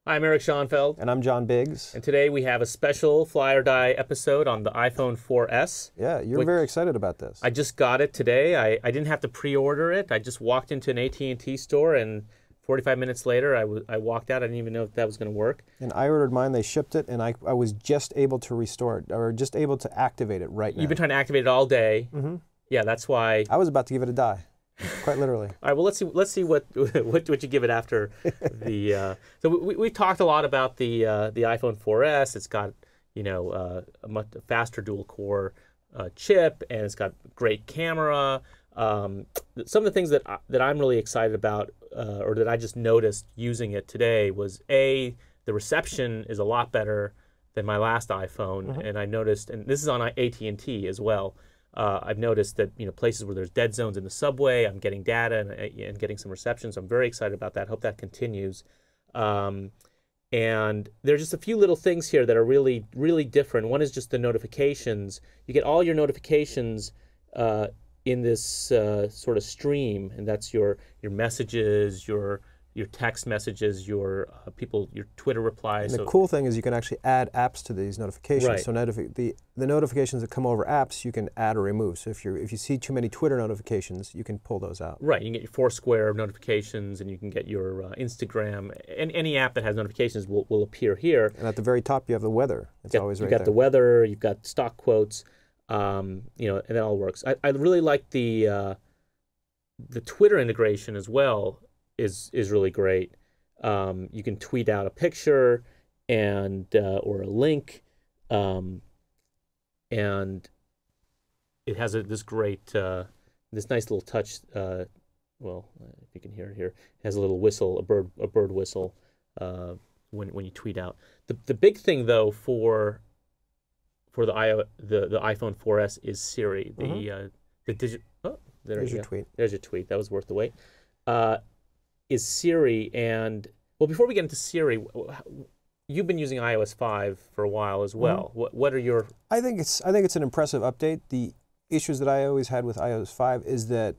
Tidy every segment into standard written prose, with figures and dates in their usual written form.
Hi, I'm Eric Schoenfeld. And I'm John Biggs. And today we have a special Fly or Die episode on the iPhone 4S. Yeah, you're very excited about this. I just got it today. I didn't have to pre-order it. I just walked into an AT&T store, and 45 minutes later I walked out. I didn't even know if that was going to work. And I ordered mine, they shipped it, and I was just able to restore it, or just able to activate it right now. You've been trying to activate it all day. Mm-hmm. Yeah, that's why. I was about to give it a die. Quite literally. All right. Well, let's see what you give it after the. So we talked a lot about the iPhone 4S. It's got a much faster dual core chip, and it's got great camera. Some of the things that I'm really excited about, or that I just noticed using it today, was the reception is a lot better than my last iPhone, mm-hmm. and I noticed, and this is on AT&T as well. I've noticed that places where there's dead zones in the subway, I'm getting data and getting some reception. So I'm very excited about that. Hope that continues. And there's just a few little things here that are really, really different. One is just the notifications. You get all your notifications in this sort of stream, and that's your messages, your text messages, your Twitter replies. And the cool thing is you can actually add apps to these notifications. Right. So the notifications that come over apps, you can add or remove. So if you see too many Twitter notifications, you can pull those out. Right. You can get your Foursquare notifications, and you can get your Instagram. And any app that has notifications will appear here. And at the very top, you have the weather. It's always right there. You've got the weather. You've got stock quotes. And that all works. I really like the Twitter integration as well. Is really great. You can tweet out a picture and or a link, and it has this great this nice little touch. Well, if you can hear it here, it has a little whistle, a bird whistle when you tweet out. The big thing though for the iPhone 4S is Siri. Mm-hmm. The digital. Oh, there's your tweet. There's your tweet. That was worth the wait. Is Siri, and well, before we get into Siri, you've been using iOS 5 for a while as well. Mm-hmm. What are your? I think it's an impressive update. The issues that I always had with iOS 5 is that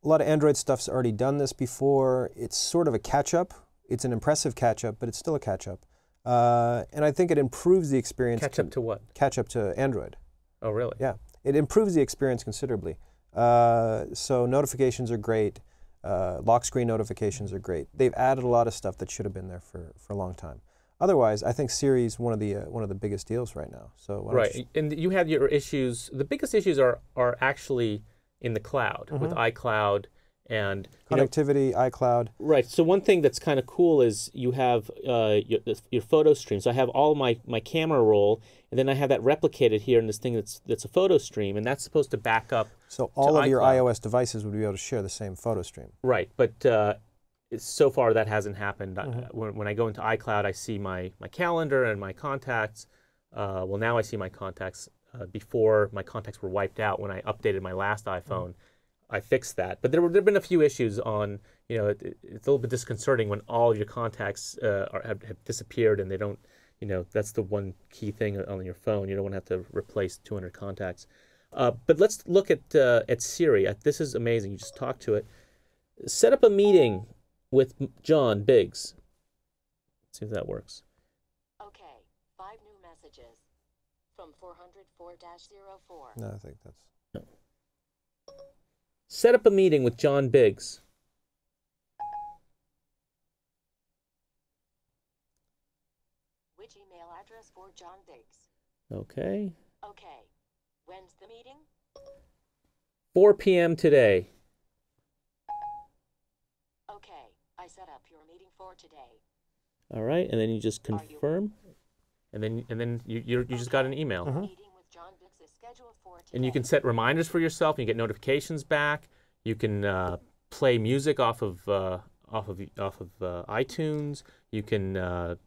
a lot of Android stuff's already done this before. It's sort of a catch-up. It's an impressive catch-up, but it's still a catch-up. And I think it improves the experience. Catch-up to what? Catch-up to Android. Oh, really? Yeah, it improves the experience considerably. So notifications are great. Lock screen notifications are great. They've added a lot of stuff that should have been there for a long time. Otherwise, I think Siri is one of the biggest deals right now. So right, and you had your issues. The biggest issues are actually in the cloud, mm-hmm. with iCloud and connectivity, iCloud. Right. So one thing that's kind of cool is you have your photo stream. So I have all my camera roll, and then I have that replicated here in this thing that's a photo stream, and that's supposed to back up. So all of your iOS devices would be able to share the same photo stream. Right, but so far that hasn't happened. Mm-hmm. When I go into iCloud, I see my calendar and my contacts. Well, now I see my contacts. Before, my contacts were wiped out when I updated my last iPhone. Mm-hmm. I fixed that, but there've been a few issues on. It's a little bit disconcerting when all of your contacts have disappeared, and they don't. That's the one key thing on your phone. You don't want to have to replace 200 contacts. But let's look at Siri. This is amazing. You just talk to it. Set up a meeting with John Biggs. Let's see if that works. Okay, 5 new messages from 404-04. No, I think that's. No. Set up a meeting with John Biggs. Which email address for John Biggs? Okay. Okay. When's the meeting? 4 p.m. today. Okay, I set up your meeting for today. All right, and then you just confirm, and then you just got an email. Mm-hmm. Meeting with John Biggs is scheduled for today. And you can set reminders for yourself. And you get notifications back. You can play music off of iTunes. You can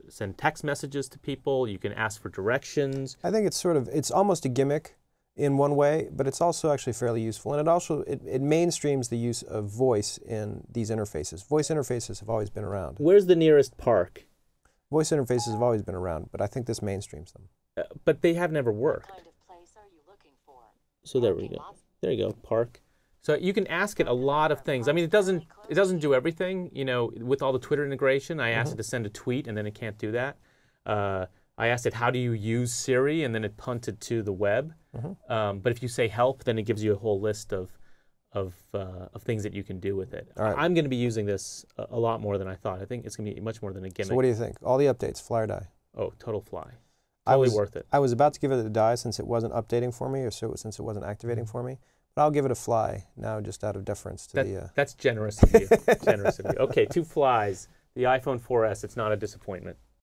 send text messages to people. You can ask for directions. I think it's almost a gimmick in one way, but it's also actually fairly useful. And it mainstreams the use of voice in these interfaces. Voice interfaces have always been around. Where's the nearest park? Voice interfaces have always been around, but I think this mainstreams them. But they have never worked. What kind of place are you looking for? So there we go. There you go, park. So you can ask it a lot of things. I mean, it doesn't do everything. You know, with all the Twitter integration, I asked it to send a tweet, and then it can't do that. I asked it, how do you use Siri, and then it punted to the web. But if you say help, then it gives you a whole list of things that you can do with it. All right. I'm going to be using this a lot more than I thought. I think it's going to be much more than a gimmick. So what do you think? All the updates, fly or die? Oh, total fly. Totally worth it. I was about to give it a die since it wasn't updating for me, or since it wasn't activating for me. But I'll give it a fly now, just out of deference to the. That's generous of you. Generous of you. Okay, 2 flies. The iPhone 4S. It's not a disappointment.